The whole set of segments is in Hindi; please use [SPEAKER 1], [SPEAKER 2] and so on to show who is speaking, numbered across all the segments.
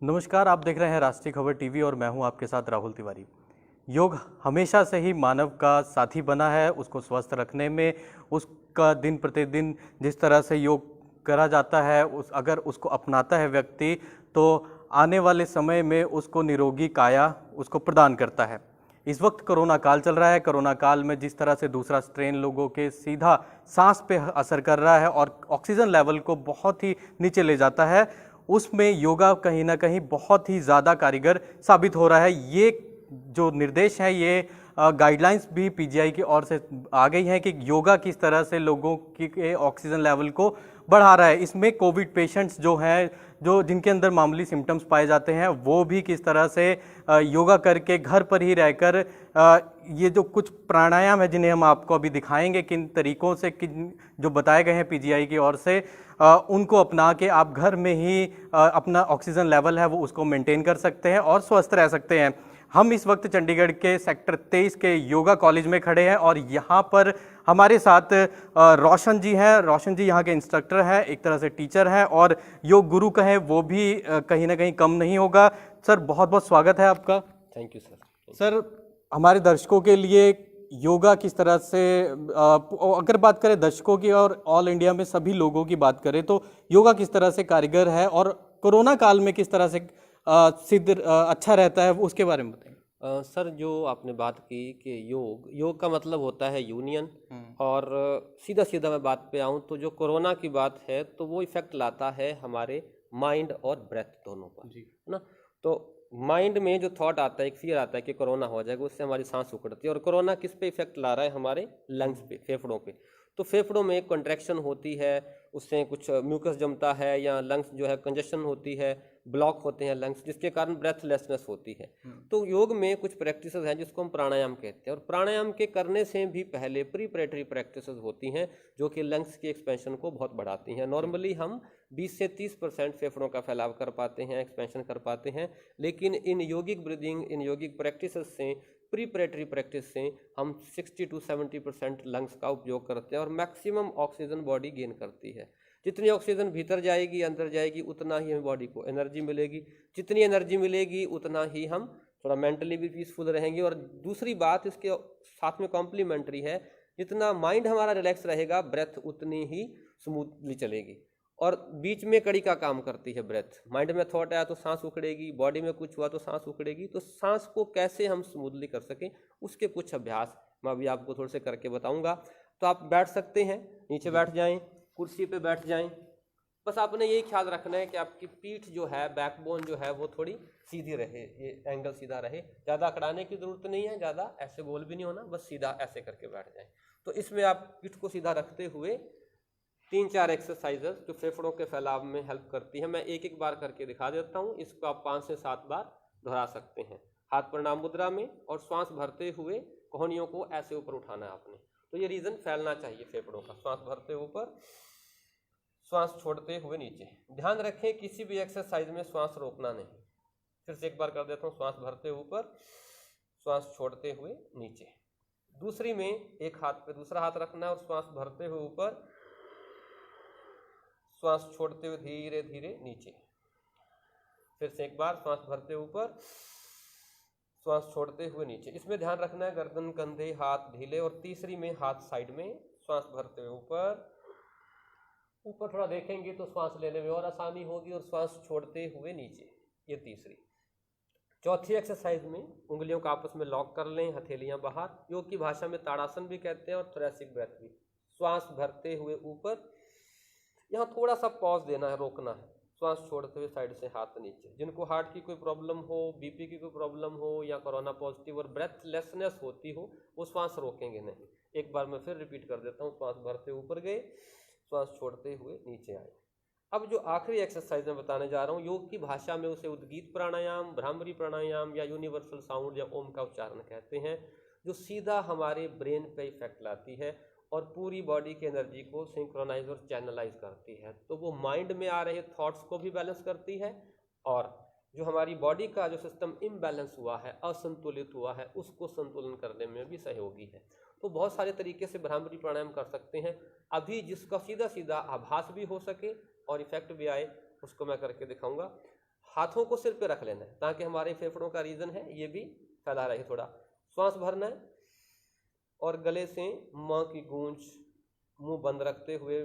[SPEAKER 1] नमस्कार, आप देख रहे हैं राष्ट्रीय खबर टीवी और मैं हूं आपके साथ राहुल तिवारी। योग हमेशा से ही मानव का साथी बना है। उसको स्वस्थ रखने में उसका दिन प्रतिदिन जिस तरह से योग करा जाता है, अगर उसको अपनाता है व्यक्ति, तो आने वाले समय में उसको निरोगी काया उसको प्रदान करता है। इस वक्त कोरोना काल चल रहा है। कोरोना काल में जिस तरह से दूसरा स्ट्रेन लोगों के सीधा सांस पे असर कर रहा है और ऑक्सीजन लेवल को बहुत ही नीचे ले जाता है, उसमें योगा कहीं ना कहीं बहुत ही ज़्यादा कारीगर साबित हो रहा है। ये जो निर्देश हैं, ये गाइडलाइंस भी पीजीआई की ओर से आ गई हैं कि योगा किस तरह से लोगों के ऑक्सीजन लेवल को बढ़ा रहा है। इसमें कोविड पेशेंट्स जो हैं, जो जिनके अंदर मामूली सिम्टम्स पाए जाते हैं, वो भी किस तरह से योगा करके घर पर ही रहकर ये जो कुछ प्राणायाम है जिन्हें हम आपको अभी दिखाएंगे, किन तरीकों से, किन जो बताए गए हैं पीजीआई की ओर से, उनको अपना के आप घर में ही अपना ऑक्सीजन लेवल है वो उसको मेंटेन कर सकते हैं और स्वस्थ रह सकते हैं। हम इस वक्त चंडीगढ़ के सेक्टर 23 के योगा कॉलेज में खड़े हैं और यहाँ पर हमारे साथ रोशन जी हैं। रोशन जी यहाँ के इंस्ट्रक्टर हैं, एक तरह से टीचर हैं और योग गुरु कहें वो भी कहीं ना कहीं कम नहीं होगा। सर, बहुत बहुत स्वागत है आपका।
[SPEAKER 2] Thank you sir.
[SPEAKER 1] सर, हमारे दर्शकों के लिए योगा किस तरह से, अगर बात करें दर्शकों की और ऑल इंडिया में सभी लोगों की बात करें, तो योगा किस तरह से कारीगर है और कोरोना काल में किस तरह से अच्छा रहता है, उसके बारे में बताएं।
[SPEAKER 2] सर, जो आपने बात की कि योग का मतलब होता है यूनियन। और सीधा सीधा मैं बात पे आऊँ तो जो कोरोना की बात है तो वो इफेक्ट लाता है हमारे माइंड और ब्रेथ दोनों पर, है ना। तो माइंड में जो थॉट आता है, एक फियर आता है कि कोरोना हो जाएगा, उससे हमारी सांस उखड़ती है। और कोरोना किस पे इफेक्ट ला रहा है? हमारे लंग्स पे, फेफड़ों पे। तो फेफड़ों में कंट्रैक्शन होती है, उससे कुछ म्यूकस जमता है, या लंग्स जो है कंजेशन होती है, ब्लॉक होते हैं लंग्स, जिसके कारण ब्रेथलेसनेस होती है। तो योग में कुछ प्रैक्टिसेस हैं जिसको हम प्राणायाम कहते हैं, और प्राणायाम के करने से भी पहले प्रीपरेटरी प्रैक्टिसेस होती हैं जो कि लंग्स की एक्सपेंशन को बहुत बढ़ाती हैं। नॉर्मली हम 20 से 30% फेफड़ों का फैलाव कर पाते हैं, एक्सपेंशन कर पाते हैं, लेकिन इन योगिक ब्रीदिंग, इन योगिक प्रैक्टिसेस से, प्रीपरेटरी प्रैक्टिस से हम 60 to 70% लंग्स का उपयोग करते हैं और मैक्सिमम ऑक्सीजन बॉडी गेन करती है। जितनी ऑक्सीजन भीतर जाएगी, अंदर जाएगी, उतना ही हमें बॉडी को एनर्जी मिलेगी। जितनी एनर्जी मिलेगी उतना ही हम थोड़ा मेंटली भी पीसफुल रहेंगे। और दूसरी बात इसके साथ में कॉम्प्लीमेंट्री है, जितना माइंड हमारा रिलैक्स रहेगा, ब्रेथ उतनी ही स्मूथली चलेगी। और बीच में कड़ी का काम करती है ब्रेथ। माइंड में थॉट आया तो सांस उखड़ेगी, बॉडी में कुछ हुआ तो सांस उखड़ेगी। तो सांस को कैसे हम स्मूथली कर सकें, उसके कुछ अभ्यास मैं अभी आपको थोड़े से करके बताऊंगा। तो आप बैठ सकते हैं, नीचे बैठ जाएं, कुर्सी पे बैठ जाएं। बस आपने यही ख्याल रखना है कि आपकी पीठ जो है, बैकबोन जो है, वो थोड़ी सीधी रहे, ये एंगल सीधा रहे। ज़्यादा अकड़ाने की जरूरत नहीं है, ज़्यादा ऐसे गोल भी नहीं होना, बस सीधा ऐसे करके बैठ जाएं। तो इसमें आप पीठ को सीधा रखते हुए 3-4 एक्सरसाइजेस जो फेफड़ों के फैलाव में हेल्प करती है, मैं एक एक बार करके दिखा देता हूँ। इसको आप 5 से 7 बार दोहरा सकते हैं, हाथ प्रणाम मुद्रा में, और श्वास भरते हुए कोहनियों को ऐसे ऊपर उठाना है आपने। तो ये रीजन फैलना चाहिए फेफड़ों का। श्वास भरते ऊपर, श्वास छोड़ते हुए नीचे। ध्यान रखें किसी भी एक्सरसाइज में श्वास रोकना नहीं। फिर से एक बार कर देता हूँ, श्वास भरते ऊपर, श्वास छोड़ते हुए नीचे। दूसरी में एक हाथ पे दूसरा हाथ रखना है और श्वास भरते हुए ऊपर, श्वास छोड़ते हुए धीरे धीरे नीचे। फिर से एक बार, श्वास भरते ऊपर, श्वास छोड़ते हुए नीचे। इसमें ध्यान रखना है गर्दन, कंधे, हाथ ढीले। और तीसरी में हाथ साइड में, श्वास भरते हुए ऊपर, ऊपर थोड़ा देखेंगे तो श्वास लेने में और आसानी होगी, और श्वास छोड़ते हुए नीचे। ये तीसरी। चौथी एक्सरसाइज में उंगलियों को आपस में लॉक कर लें, हथेलियां बाहर। योग की भाषा में ताड़ासन भी कहते हैं और थोरैसिक ब्रेथ भी। श्वास भरते हुए ऊपर, यहाँ थोड़ा सा पॉज देना है, रोकना है। श्वास छोड़ते हुए साइड से हाथ नीचे। जिनको हार्ट की कोई प्रॉब्लम हो, बीपी की कोई प्रॉब्लम हो, या कोरोना पॉजिटिव और ब्रेथलेसनेस होती हो, वो श्वास रोकेंगे नहीं। एक बार मैं फिर रिपीट कर देता हूँ, श्वास भरते ऊपर गए, श्वास छोड़ते हुए नीचे आए। अब जो आखिरी एक्सरसाइज मैं बताने जा रहा हूँ, योग की भाषा में उसे उद्गीत प्राणायाम, भ्रामरी प्राणायाम, या यूनिवर्सल साउंड, या ओम का उच्चारण कहते हैं, जो सीधा हमारे ब्रेन पे इफेक्ट लाती है और पूरी बॉडी की एनर्जी को सिंक्रोनाइज और चैनलाइज करती है। तो वो माइंड में आ रहे थॉट्स को भी बैलेंस करती है, और जो हमारी बॉडी का जो सिस्टम इम्बैलेंस हुआ है, असंतुलित हुआ है, उसको संतुलन करने में भी सहयोगी है। तो बहुत सारे तरीके से भ्रामरी प्राणायाम कर सकते हैं। अभी जिसका सीधा सीधा आभास भी हो सके और इफेक्ट भी आए, उसको मैं करके दिखाऊंगा। हाथों को सिर पे रख लेना है ताकि हमारे फेफड़ों का रीजन है ये भी फैला रहे। थोड़ा श्वास भरना है और गले से माँ की गूंज मुंह बंद रखते हुए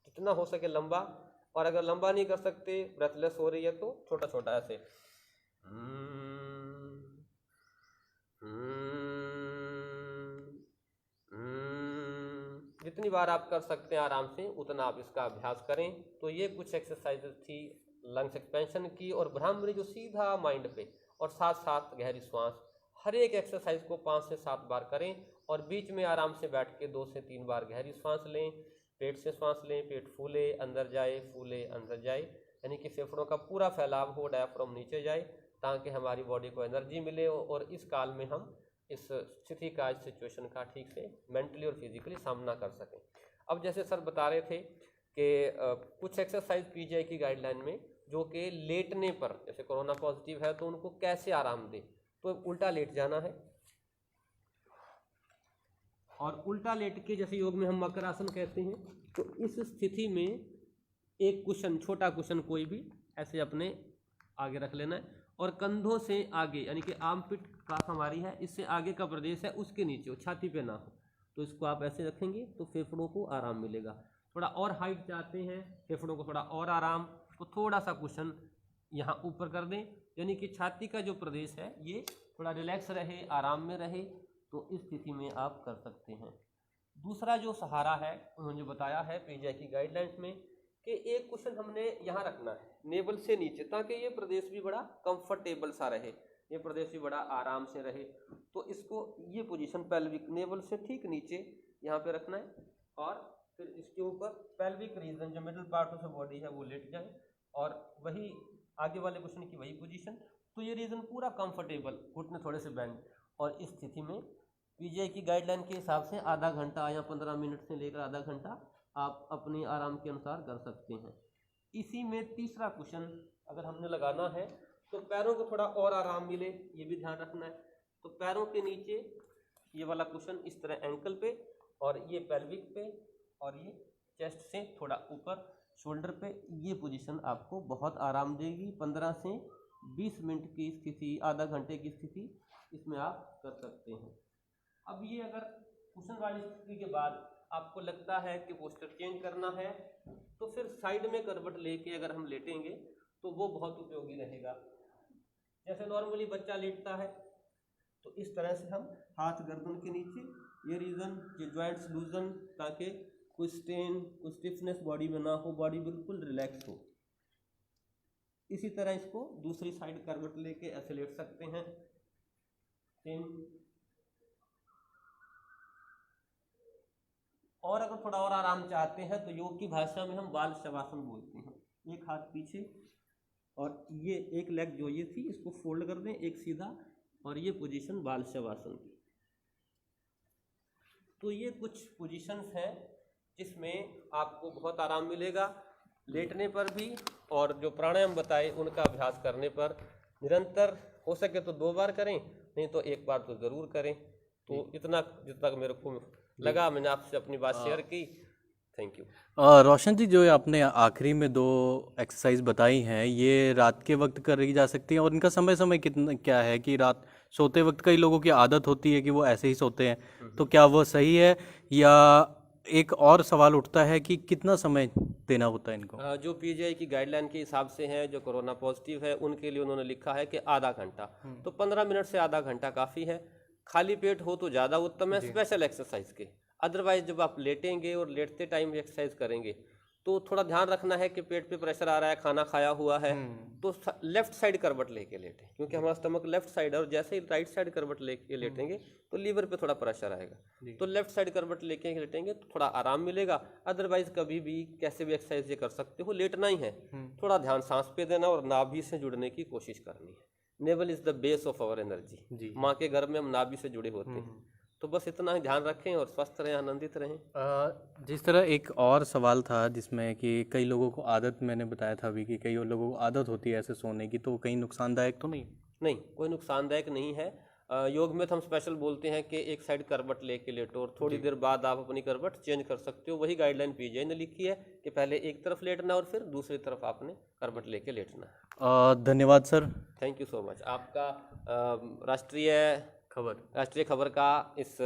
[SPEAKER 2] जितना हो सके लंबा, और अगर लंबा नहीं कर सकते, ब्रेथलेस हो रही है तो छोटा छोटा ऐसे जितनी बार आप कर सकते हैं आराम से उतना आप इसका अभ्यास करें। तो ये कुछ एक्सरसाइजेस थी लंग्स एक्सपेंशन की और भ्रामरी जो सीधा माइंड पे, और साथ साथ गहरी सांस। हर एक एक्सरसाइज को 5 से 7 बार करें और बीच में आराम से बैठ के 2 से 3 बार गहरी सांस लें। पेट से सांस लें, पेट फूले अंदर जाए, फूले अंदर जाए, यानी कि फेफड़ों का पूरा फैलाव हो, डायफ्राम नीचे जाए ताकि हमारी बॉडी को एनर्जी मिले और इस काल में हम इस स्थिति का, इस सिचुएशन का ठीक से मेंटली और फिजिकली सामना कर सकें। अब जैसे सर बता रहे थे कि कुछ एक्सरसाइज पीजीआई की गाइडलाइन में जो कि लेटने पर, जैसे कोरोना पॉजिटिव है तो उनको कैसे आराम दे, तो उल्टा लेट जाना है और उल्टा लेट के, जैसे योग में हम मकर आसन कहते हैं, तो इस स्थिति में एक कुशन, छोटा कुशन कोई भी ऐसे अपने आगे रख लेना है और कंधों से आगे, यानी कि आर्मपिट काफ हमारी है, इससे आगे का प्रदेश है उसके नीचे हो, छाती पे ना हो, तो इसको आप ऐसे रखेंगे तो फेफड़ों को आराम मिलेगा। थोड़ा और हाइट चाहते हैं, फेफड़ों को थोड़ा और आराम, तो थोड़ा सा कुशन यहाँ ऊपर कर दें, यानी कि छाती का जो प्रदेश है ये थोड़ा रिलैक्स रहे, आराम में रहे, तो इस स्थिति में आप कर सकते हैं। दूसरा जो सहारा है उन्होंने बताया है पीजीआई की गाइडलाइंस में कि एक कुशन हमने यहाँ रखना है नेवल से नीचे, ताकि ये प्रदेश भी बड़ा कंफर्टेबल सा रहे, ये प्रदेश भी बड़ा आराम से रहे। तो इसको, ये पोजीशन पेल्विक नेवल से ठीक नीचे यहाँ पे रखना है और फिर इसके ऊपर पेल्विक रीजन जो middle part of the body है वो लेट जाए और वही आगे वाले क्वेश्चन की वही पोजीशन। तो ये रीजन पूरा कंफर्टेबल, घुटने थोड़े से बेंड, और इस स्थिति में पीजीआई की गाइडलाइन के हिसाब से आधा घंटा या 15 मिनट से लेकर आधा घंटा आप अपने आराम के अनुसार कर सकते हैं। इसी में तीसरा क्वेश्चन अगर हमने लगाना है तो पैरों को थोड़ा और आराम मिले, ये भी ध्यान रखना है। तो पैरों के नीचे ये वाला क्वेश्चन इस तरह एंकल पे, और ये पेल्विक पे, और ये चेस्ट से थोड़ा ऊपर शोल्डर पे, ये पोजीशन आपको बहुत आराम देगी। 15 से 20 मिनट की स्थिति, आधा घंटे की स्थिति इसमें आप कर सकते हैं। अब ये अगर कुशन वाली स्थिति के बाद आपको लगता है कि पोस्चर चेंज करना है तो फिर साइड में करवट लेके अगर हम लेटेंगे तो वो बहुत उपयोगी रहेगा। जैसे नॉर्मली बच्चा लेटता है तो इस तरह से हम हाथ गर्दन के नीचे, ये रीजन, ये जॉइंट्स लूजन, ताकि कोई स्ट्रेन, कोई स्टिफनेस बॉडी में ना हो, बॉडी बिल्कुल रिलैक्स हो। इसी तरह इसको दूसरी साइड करवट लेके ऐसे लेट सकते हैं सेम। और अगर थोड़ा और आराम चाहते हैं तो योग की भाषा में हम बाल शवासन बोलते हैं। एक हाथ पीछे और ये एक लेग जो ये थी इसको फोल्ड कर दें एक सीधा, और ये पोजीशन बाल शवासन की। तो ये कुछ पोजीशंस हैं जिसमें आपको बहुत आराम मिलेगा लेटने पर भी, और जो प्राणायाम बताए उनका अभ्यास करने पर निरंतर हो सके तो 2 बार करें, नहीं तो 1 बार तो ज़रूर करें। तो इतना जितना मेरे को लगा मैंने आपसे अपनी बात शेयर की। Thank you.
[SPEAKER 1] रोशन जी, जो आपने आखिरी में 2 एक्सरसाइज बताई हैं ये रात के वक्त करी जा सकती हैं, और इनका समय समय कितना क्या है कि रात सोते वक्त कई लोगों की आदत होती है कि वो ऐसे ही सोते हैं, तो क्या वो सही है? या एक और सवाल उठता है कि कितना समय देना होता है इनको?
[SPEAKER 2] जो पीजीआई की गाइडलाइन के हिसाब से है, जो कोरोना पॉजिटिव है उनके लिए उन्होंने लिखा है कि आधा घंटा, तो 15 मिनट से आधा घंटा काफ़ी है। खाली पेट हो तो ज़्यादा उत्तम है स्पेशल एक्सरसाइज के। अदरवाइज जब आप लेटेंगे और लेटते टाइम एक्सरसाइज करेंगे तो थोड़ा ध्यान रखना है कि पेट पे प्रेशर आ रहा है, खाना खाया हुआ है, तो लेफ्ट साइड करवट लेके लेटें, क्योंकि हमारा स्टमक लेफ्ट साइड है और जैसे ही राइट साइड करवट लेके लेटेंगे तो लीवर पे थोड़ा प्रेशर आएगा। तो लेफ्ट साइड करवट लेके लेटेंगे तो थोड़ा आराम मिलेगा। अदरवाइज कभी भी कैसे भी एक्सरसाइज ये कर सकते हो, लेटना ही है, थोड़ा ध्यान सांस पे देना और नाभि से जुड़ने की कोशिश करनी है। Navel is the base of our energy. माँ के घर में हम नाभि से जुड़े होते हैं, तो बस इतना ही ध्यान रखें और स्वस्थ रहें, आनंदित रहें।
[SPEAKER 1] जिस तरह एक और सवाल था जिसमें कि कई लोगों को आदत, मैंने बताया था अभी कि कई लोगों को आदत होती है ऐसे सोने की, तो कहीं नुकसानदायक तो नहीं?
[SPEAKER 2] नहीं, कोई नुकसानदायक नहीं है। योग में तो हम स्पेशल बोलते हैं कि एक साइड करवट लेके लेटो और थोड़ी देर बाद आप अपनी करवट चेंज कर सकते हो। वही गाइडलाइन पीजीआई ने लिखी है कि पहले एक तरफ लेटना और फिर दूसरी तरफ आपने करवट लेके लेटना है।
[SPEAKER 1] धन्यवाद sir.
[SPEAKER 2] Thank you so much. आपका राष्ट्रीय खबर का इस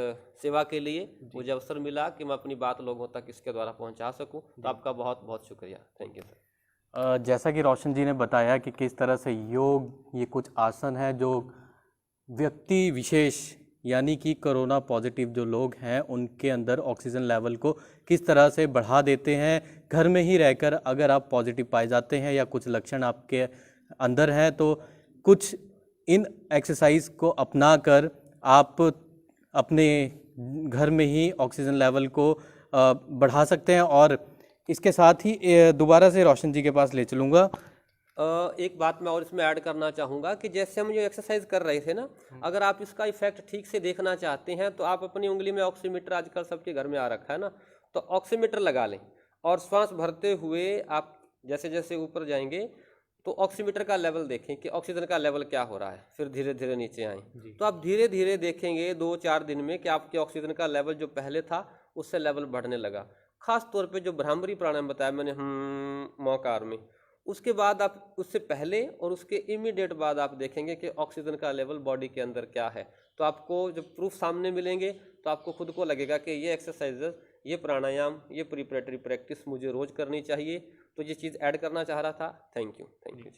[SPEAKER 2] सेवा के लिए मुझे अवसर मिला कि मैं अपनी बात लोगों तक इसके द्वारा पहुंचा सकूं, तो आपका बहुत बहुत शुक्रिया। Thank you sir.
[SPEAKER 1] जैसा कि रोशन जी ने बताया कि किस तरह से योग, ये कुछ आसन है जो व्यक्ति विशेष यानी कि कोरोना पॉजिटिव जो लोग हैं उनके अंदर ऑक्सीजन लेवल को किस तरह से बढ़ा देते हैं। घर में ही रहकर अगर आप पॉजिटिव पाए जाते हैं या कुछ लक्षण आपके अंदर हैं तो कुछ इन एक्सरसाइज को अपनाकर आप अपने घर में ही ऑक्सीजन लेवल को बढ़ा सकते हैं। और इसके साथ ही दोबारा से रोशन जी के पास ले चलूँगा।
[SPEAKER 2] एक बात मैं और इसमें ऐड करना चाहूँगा कि जैसे हम जो एक्सरसाइज कर रहे थे ना, अगर आप इसका इफेक्ट ठीक से देखना चाहते हैं तो आप अपनी उंगली में ऑक्सीमीटर, आजकल सबके घर में आ रखा है ना, तो ऑक्सीमीटर लगा लें और श्वास भरते हुए आप जैसे जैसे ऊपर जाएंगे तो ऑक्सीमीटर का लेवल देखें कि ऑक्सीजन का लेवल क्या हो रहा है, फिर धीरे धीरे नीचे आएँ। तो आप धीरे धीरे देखेंगे 2-4 दिन में कि आपके ऑक्सीजन का लेवल जो पहले था उससे लेवल बढ़ने लगा। खास तौर पे जो भ्रामरी प्राणायाम बताया मैंने मौकार में, उसके बाद आप उससे पहले और उसके इमीडिएट बाद आप देखेंगे कि ऑक्सीजन का लेवल बॉडी के अंदर क्या है। तो आपको जब प्रूफ सामने मिलेंगे तो आपको खुद को लगेगा कि ये एक्सरसाइजेस, ये प्राणायाम, ये प्रिपरेटरी प्रैक्टिस मुझे रोज़ करनी चाहिए। तो ये चीज़ ऐड करना चाह रहा था। थैंक यू जी।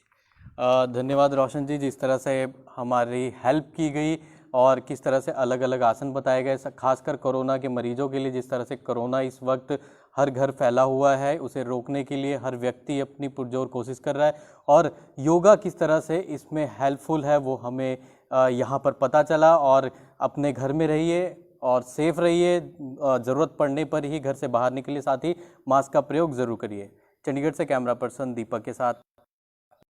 [SPEAKER 1] धन्यवाद रोशन जी, जिस तरह से हमारी हेल्प की गई और किस तरह से अलग अलग आसन बताए गए, खासकर कोरोना के मरीजों के लिए। जिस तरह से कोरोना इस वक्त हर घर फैला हुआ है, उसे रोकने के लिए हर व्यक्ति अपनी पुरजोर कोशिश कर रहा है और योगा किस तरह से इसमें हेल्पफुल है वो हमें यहाँ पर पता चला। और अपने घर में रहिए और सेफ रहिए, ज़रूरत पड़ने पर ही घर से बाहर निकलिए, साथ ही मास्क का प्रयोग ज़रूर करिए। चंडीगढ़ से कैमरा पर्सन दीपक के साथ